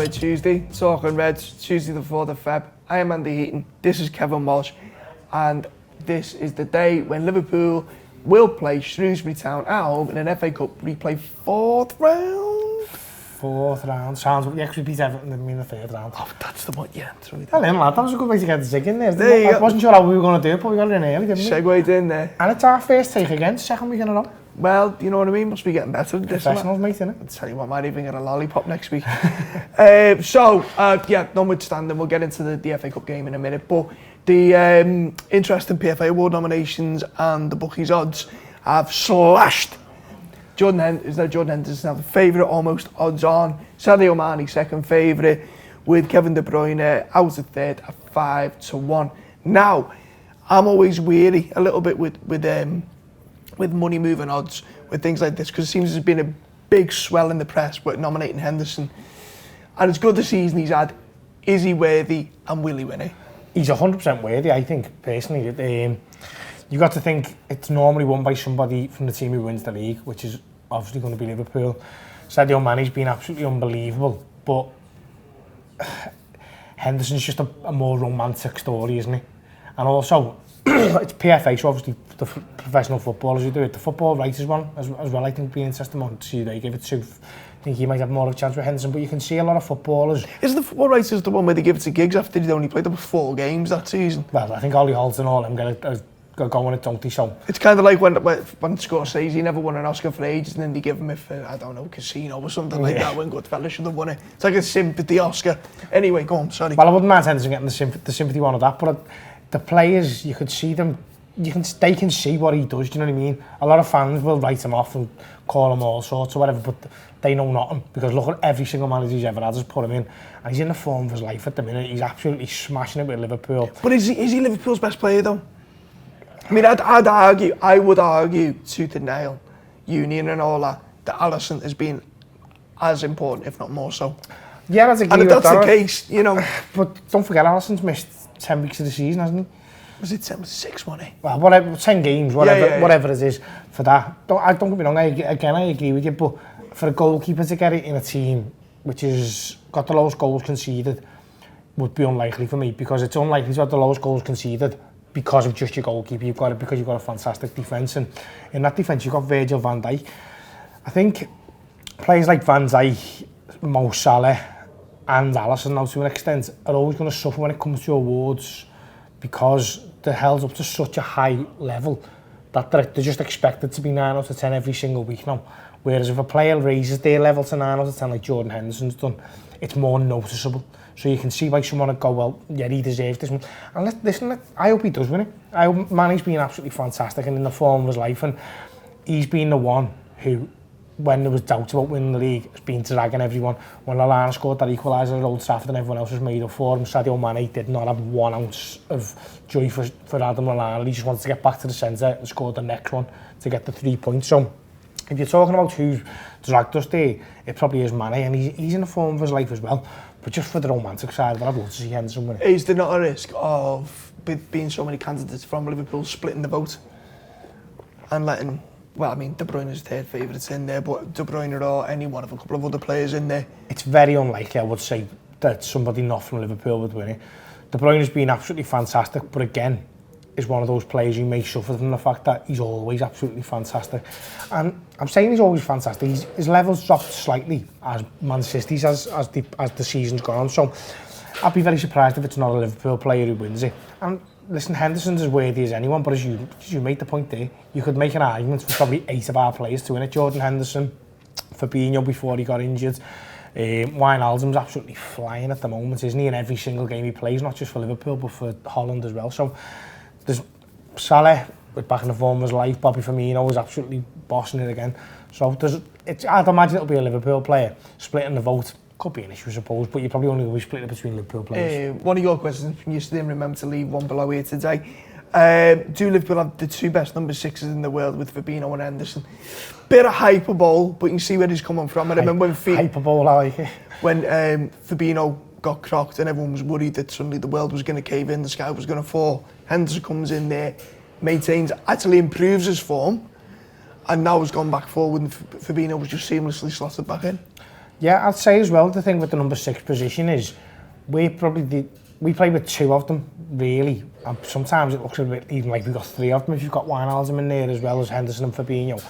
Red Tuesday, talking Reds, Tuesday the 4th of Feb. I am Andy Heaton, this is Kev Walsh, and this is the day when Liverpool will play Shrewsbury Town at home in an FA Cup replay 4th round. 4th round, sounds like you actually beat Everton in the 3rd round. Oh, that's the one, yeah. Well, lad, that was a good way to get the zig in there. There I wasn't sure how we were going to do it, but we got it in early, didn't we? Segued in there. And it's our first take again, second week in a row. Well, you know what I mean? Must be getting better. Professionals, mate, innit? I'll tell you what, I might even get a lollipop next week. Yeah, notwithstanding, we'll get into the FA Cup game in a minute, but the interesting PFA Award nominations and the bookies odds have slashed. Jordan Henderson now the favourite, almost odds on. Sadio Mane second favourite, with Kevin De Bruyne out at third at 5-1. Now, I'm always weary a little bit with money moving odds with things like this, because it seems there's been a big swell in the press with nominating Henderson, and it's good the season he's had. Is he worthy, and will he win it? He's 100% worthy, I think, personally. You got to think it's normally won by somebody from the team who wins the league, which is obviously going to be Liverpool. Sadio Mane's been absolutely unbelievable, but Henderson's just a more romantic story, isn't he? And also, it's PFA, so obviously the professional footballers who do it. The football writers one as well, I think, be interesting one to see who they give it to. I think he might have more of a chance with Henderson, but you can see a lot of footballers. Is the football writers the one where they give it to Giggs after he'd only played up 4 games that season? Well, I think Ollie Holt and all them got going at don't they? So it's kind of like when Scorsese never won an Oscar for ages, and then they give him it for, I don't know, Casino or something like that, when Goodfellas should have won it. It's like a sympathy Oscar. Anyway, go on, sorry. Well, I wouldn't mind Henderson getting the sympathy one of that, but the players, you could see them, they can see what he does, do you know what I mean? A lot of fans will write him off and call him all sorts or whatever, but they know nothing, because look at every single manager he's ever had has put him in, and he's in the form of his life at the minute. He's absolutely smashing it with Liverpool. But is he Liverpool's best player though? I mean, I would argue tooth and nail, union and all that Alisson has been as important, if not more so. Yeah, that's and if that's the case, you know. But don't forget, Alisson's missed 10 weeks of the season, hasn't he? Was it 6, wasn't it? Well, whatever, 10 games, whatever it is for that. Don't get me wrong, I agree with you, but for a goalkeeper to get it in a team which has got the lowest goals conceded would be unlikely for me, because it's unlikely to have the lowest goals conceded because of just your goalkeeper. You've got it because you've got a fantastic defence, and in that defence you've got Virgil van Dijk. I think players like Van Dijk, Mo Salah and Alisson now to an extent are always going to suffer when it comes to awards, because they're held up to such a high level that they're just expected to be 9 out of 10 every single week now. Whereas if a player raises their level to 9 out of 10 like Jordan Henderson's done, it's more noticeable. So you can see why someone would go, well, yeah, he deserves this one. And listen, I hope he does win it. I hope Mane's been absolutely fantastic and in the form of his life, and he's been the one who, when there was doubt about winning the league, has been dragging everyone. When Lallana scored that equaliser at Old Trafford and everyone else was made up for him, Sadio Mane did not have 1 ounce of joy for Adam Lallana. He just wanted to get back to the centre and score the next one to get the 3 points. So if you're talking about who's dragged us there, it probably is Mane, and he's in the form of his life as well. But just for the romantic side, I'd love to see Henderson win it. Is there not a risk of being so many candidates from Liverpool splitting the vote and letting, well, I mean, De Bruyne's third favourites in there, but De Bruyne or any one of a couple of other players in there? It's very unlikely, I would say, that somebody not from Liverpool would win it. De Bruyne's been absolutely fantastic, but again, is one of those players who may suffer from the fact that he's always absolutely fantastic. And I'm saying he's always fantastic. His level's dropped slightly as Man City's as the season's gone on. So I'd be very surprised if it's not a Liverpool player who wins it. And listen, Henderson's as worthy as anyone, but as you made the point there, you could make an argument for probably 8 of our players to win it. Jordan Henderson, Fabinho before he got injured. Wijnaldum's absolutely flying at the moment, isn't he? In every single game he plays, not just for Liverpool, but for Holland as well. So there's Salah, back in the form of his life. Bobby Firmino is absolutely bossing it again. So I'd imagine it'll be a Liverpool player. Splitting the vote could be an issue, I suppose, but you probably only will be split it between Liverpool players. One of your questions from yesterday, and remember to leave one below here today. Do Liverpool have the 2 best number 6s in the world with Fabinho and Henderson? Bit of hyperbole, but you can see where he's coming from. I remember when hyperbole, I like it. When Fabinho got crocked and everyone was worried that suddenly the world was going to cave in, the sky was going to fall. Henderson comes in there, maintains, actually improves his form, and now has gone back forward, and Fabinho was just seamlessly slotted back in. Yeah, I'd say as well, the thing with the number 6 position is we play with 2 of them, really. And sometimes it looks a bit even like we've got 3 of them if you've got Wijnaldum in there as well as Henderson and Fabinho.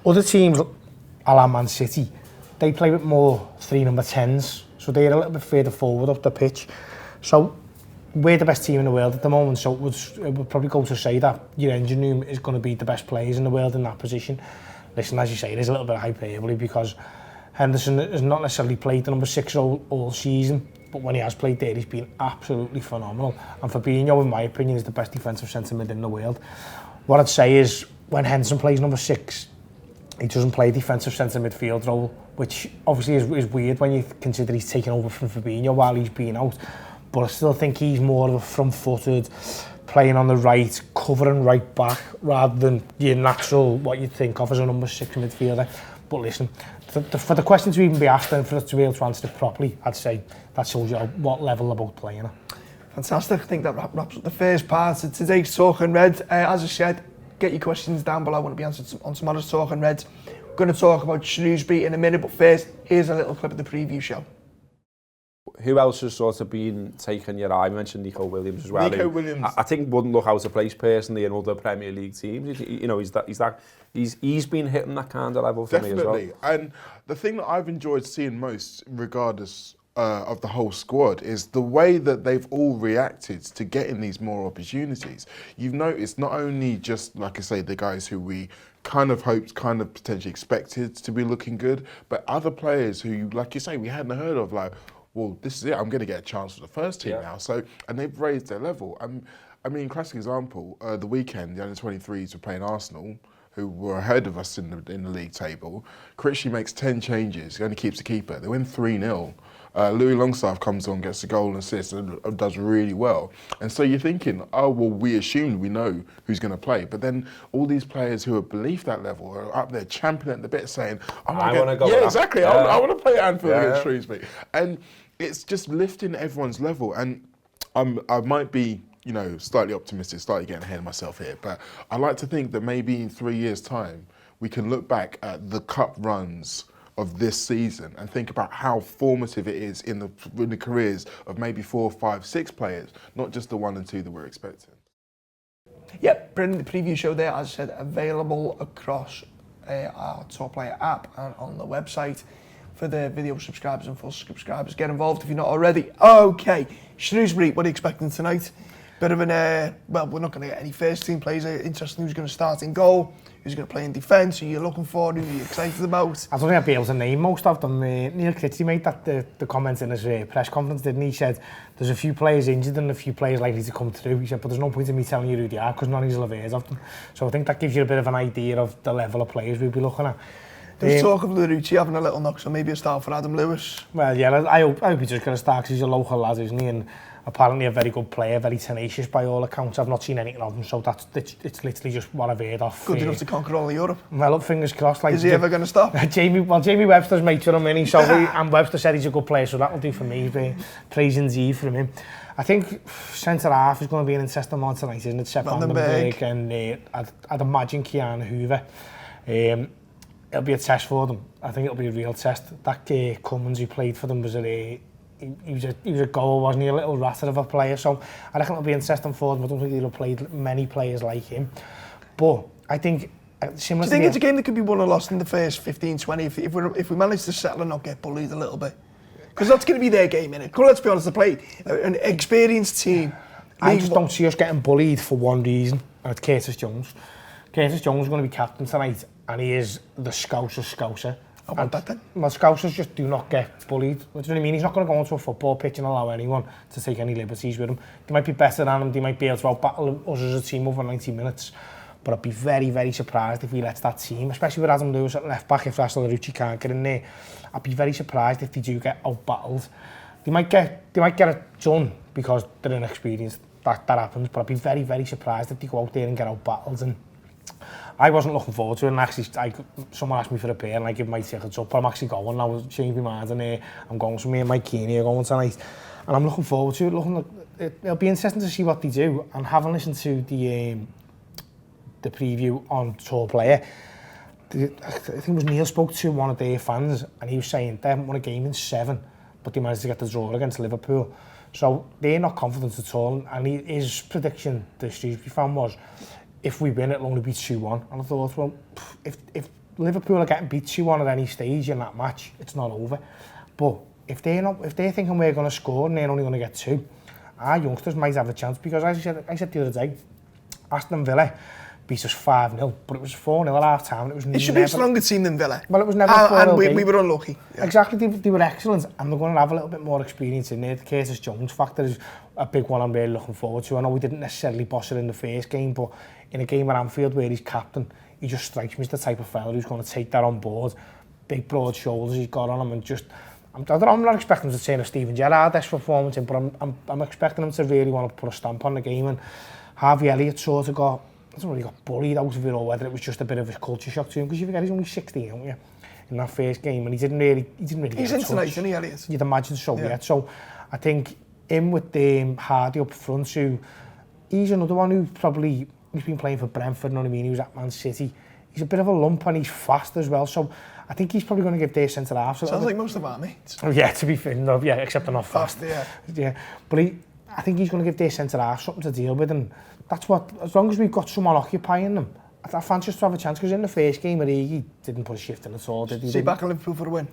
Other teams, a la Man City, they play with more 3 number 10s, so they're a little bit further forward up the pitch. So we're the best team in the world at the moment, so it would probably go to say that your engine room is going to be the best players in the world in that position. Listen, as you say, it is a little bit of hyperbole because Henderson has not necessarily played the number 6 all season, but when he has played there, he's been absolutely phenomenal. And Fabinho, in my opinion, is the best defensive centre mid in the world. What I'd say is, when Henderson plays number 6, he doesn't play defensive centre midfield role, which obviously is weird when you consider he's taken over from Fabinho while he's been out. But I still think he's more of a front-footed, playing on the right, covering right back, rather than your natural, what you'd think of as a number 6 midfielder. But listen, for the question to even be asked and for us to be able to answer it properly, I'd say that shows you what level they're both playing at. Fantastic. I think that wraps up the first part of today's Talking Red. As I said, get your questions down below. I want to be answered on tomorrow's Talking Red. We're going to talk about Shrewsbury in a minute, but first, here's a little clip of the preview show. Who else has sort of been taking your eye? You mentioned Nico Williams as well. Nico Williams. I think wouldn't look out of place personally in other Premier League teams. You know, he's been hitting that kind of level for me as well. Definitely. And the thing that I've enjoyed seeing most, regardless of the whole squad, is the way that they've all reacted to getting these more opportunities. You've noticed not only just, like I say, the guys who we kind of hoped, kind of potentially expected to be looking good, but other players who, like you say, we hadn't heard of, like, well, this is it, I'm going to get a chance for the first team now. So, and they've raised their level. I mean, classic example, the weekend, the under-23s were playing Arsenal, who were ahead of us in the league table. Critchley makes 10 changes, he only keeps the keeper. They win 3-0. Louis Longstaff comes on, gets a goal and assist, and does really well. And so you're thinking, oh, well, we assumed we know who's going to play. But then all these players who are beneath that level are up there championing at the bit saying, I want to go. Yeah, exactly. I want to play at Anfield against Shrewsbury. And it's just lifting everyone's level. And I might be, you know, slightly optimistic, slightly getting ahead of myself here, but I like to think that maybe in 3 years' time, we can look back at the cup runs of this season and think about how formative it is in the careers of maybe 4, 5, 6 players, not just the 1 and 2 that we're expecting. Yep, brilliant. The preview show there, as I said, available across our Top Player app and on the website for the video subscribers and full subscribers. Get involved if you're not already. Okay, Shrewsbury, what are you expecting tonight? Bit of an, well, we're not going to get any first team players. Interesting who's going to start in goal, who's going to play in defence, who you're looking for, who you're excited about. I don't think I'd be able to name most of them. Neil Critchley made the comment in his press conference, didn't he? He said there's a few players injured and a few players likely to come through. He said, but there's no point in me telling you who they are because none of you will have heard of them. So I think that gives you a bit of an idea of the level of players we'll be looking at. There's talk of Larucci having a little knock, so maybe a start for Adam Lewis. Well, yeah, I hope he's just going to start because he's a local lad, isn't he? And apparently a very good player, very tenacious by all accounts. I've not seen anything of him, so it's literally just what I've heard of. Good enough to conquer all of Europe. Well, look, fingers crossed. Like, is he ever going to stop? Jamie Webster's mate with him, and and Webster said he's a good player, so that'll do for me. Praising Z from him. I think centre half is going to be an interesting one tonight, isn't it? Sepp Vandenberg and I'd imagine Keanu Hoover. It'll be a test for them. I think it'll be a real test. That Cummins who played for them was he was a goal, wasn't he? A little ratter of a player. So I reckon it'll be interesting for them. I don't think they'll have played many players like him. But I think similar. Do you think it's a game that could be won or lost in the first 15, 20 if we manage to settle and not get bullied a little bit? Because that's going to be their game, innit? Because let's be honest, they play an experienced team. I just don't see us getting bullied for one reason, and it's Curtis Jones. Curtis Jones is going to be captain tonight, and he is the Scouser. How about that then? Well, Scousers just do not get bullied. Do you know what I mean? He's not going to go onto a football pitch and allow anyone to take any liberties with him. They might be better than him, they might be able to out-battle us as a team over 90 minutes. But I'd be very, very surprised if we let that team, especially with Adam Lewis at left back, if Larucci can't get in there. I'd be very surprised if they do get out-battled. They might get it done because they're inexperienced. That happens, but I'd be very, very surprised if they go out there and get out-battled. And I wasn't looking forward to it, and actually, someone asked me for a pair, and I give my tickets up, but I'm actually going now. I've changed my mind, and I'm going, so me and Mike Keeney are going tonight, and I'm looking forward to it. It'll be interesting to see what they do, and having listened to the preview on Tour Player, I think it was Neil spoke to one of their fans and he was saying they haven't won a game in 7, but they managed to get the draw against Liverpool. So they're not confident at all. And his prediction, the Shrewsbury fan, was if we win, it'll only be 2-1. And I thought, well, if Liverpool are getting beat 2-1 at any stage in that match, it's not over. But if they're thinking we're going to score and they're only going to get 2, our youngsters might have a chance. Because as I said the other day, Aston Villa beat us 5-0, but it was 4-0 at half time. It should be a stronger team than Villa. Well, it was never a 4-0 and game. we were unlucky. Yeah. Exactly, they were excellent, and they're going to have a little bit more experience in there. The Curtis Jones factor is a big one I'm really looking forward to. I know we didn't necessarily boss it in the first game, but in a game at Anfield where he's captain, he just strikes me as the type of fella who's going to take that on board. Big, broad shoulders he's got on him, and just... I'm not expecting him to turn a Steven Gerrard-esque performance in, but I'm expecting him to really want to put a stamp on the game. And Harvey Elliott sort of got... I don't know whether he got bullied out of it or whether it was just a bit of a culture shock to him, because you forget he's only 16, don't you, in that first game, and he didn't really He's in tonight, isn't he, Elliott? You'd imagine so, yeah. So I think him with Hardy up front, who he's another one who probably, he's been playing for Brentford, you know what I mean, he was at Man City. He's a bit of a lump and he's fast as well, so I think he's probably going to give their centre-half. Sounds like most of our mates. Yeah, to be fair, no, yeah, except they're not fast. Yeah. But I think he's going to give their centre-half something to deal with, and that's what, as long as we've got someone occupying them, I fancy us to have a chance, because in the first game, he didn't put a shift in at all, did he? See back on Liverpool for a win?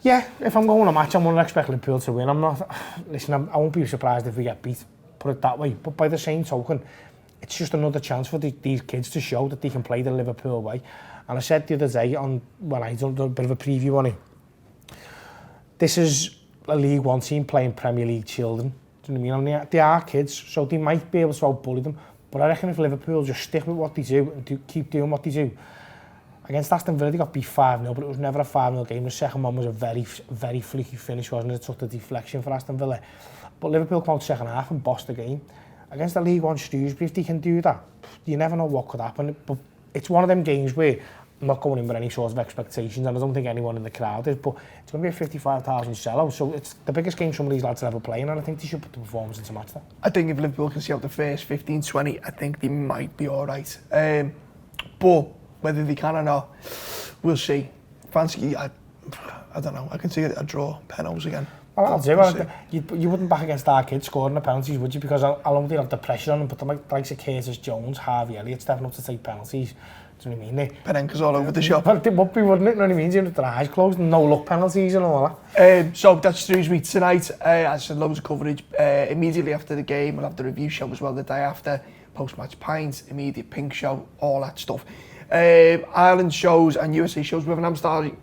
Yeah, if I'm going to a match, I'm going to expect Liverpool to win. I won't be surprised if we get beat, put it that way. But by the same token, it's just another chance for these kids to show that they can play the Liverpool way. And I said the other day, when I done a bit of a preview on it, this is a League One team playing Premier League children. Do you know what I mean? And they are kids, so they might be able to outbully them. But I reckon if Liverpool just stick with what they do and keep doing what they do, against Aston Villa they got beat 5-0, but it was never a 5-0 game. The second one was a very, very fluky finish, wasn't it? It took the deflection for Aston Villa. But Liverpool came out second half and bossed the game. Against the League One Shrewsbury, if they can do that, you never know what could happen. But it's one of them games where I'm not going in with any sort of expectations, and I don't think anyone in the crowd is, but it's going to be a 55,000 sellout, so it's the biggest game some of these lads are ever playing, and I think they should put the performance into match that. I think if Liverpool can see out the first 15-20, I think they might be alright. But whether they can or not, we'll see. Fancy, I don't know, I can see a draw, penalties again. Well, I'll do. You wouldn't back against our kids scoring the penalties, would you? Because I'll only have the pressure on them, but the likes of Curtis Jones, Harvey Elliott stepping up to take penalties. Do you know what I mean? Penenka's all over the shop. But it would be, wouldn't it? You know what I mean? You know, their eyes closed and no look penalties and all that. So that's Shrewsbury tonight. As I said, loads of coverage. Immediately after the game, we'll have the review show as well the day after. Post-match pints, immediate pink show, all that stuff. Ireland shows and USA shows. We have an Amsterdam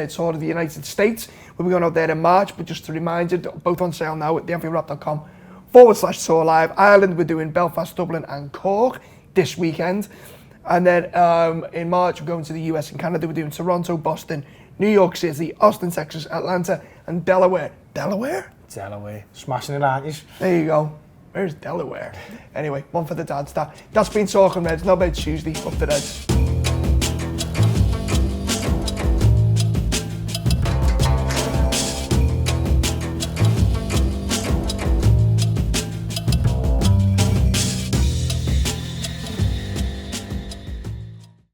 tour of the United States. We'll be going out there in March, but just to remind you, both on sale now at theanfieldwrap.com/tour live. Ireland, we're doing Belfast, Dublin and Cork this weekend. And then in March, we're going to the US and Canada. We're doing Toronto, Boston, New York City, Austin, Texas, Atlanta, and Delaware. Delaware? Smashing it, aren't you? There you go. Where's Delaware? Anyway, one for the dads. That's been Talking Reds. No bed Tuesday. Up the Reds.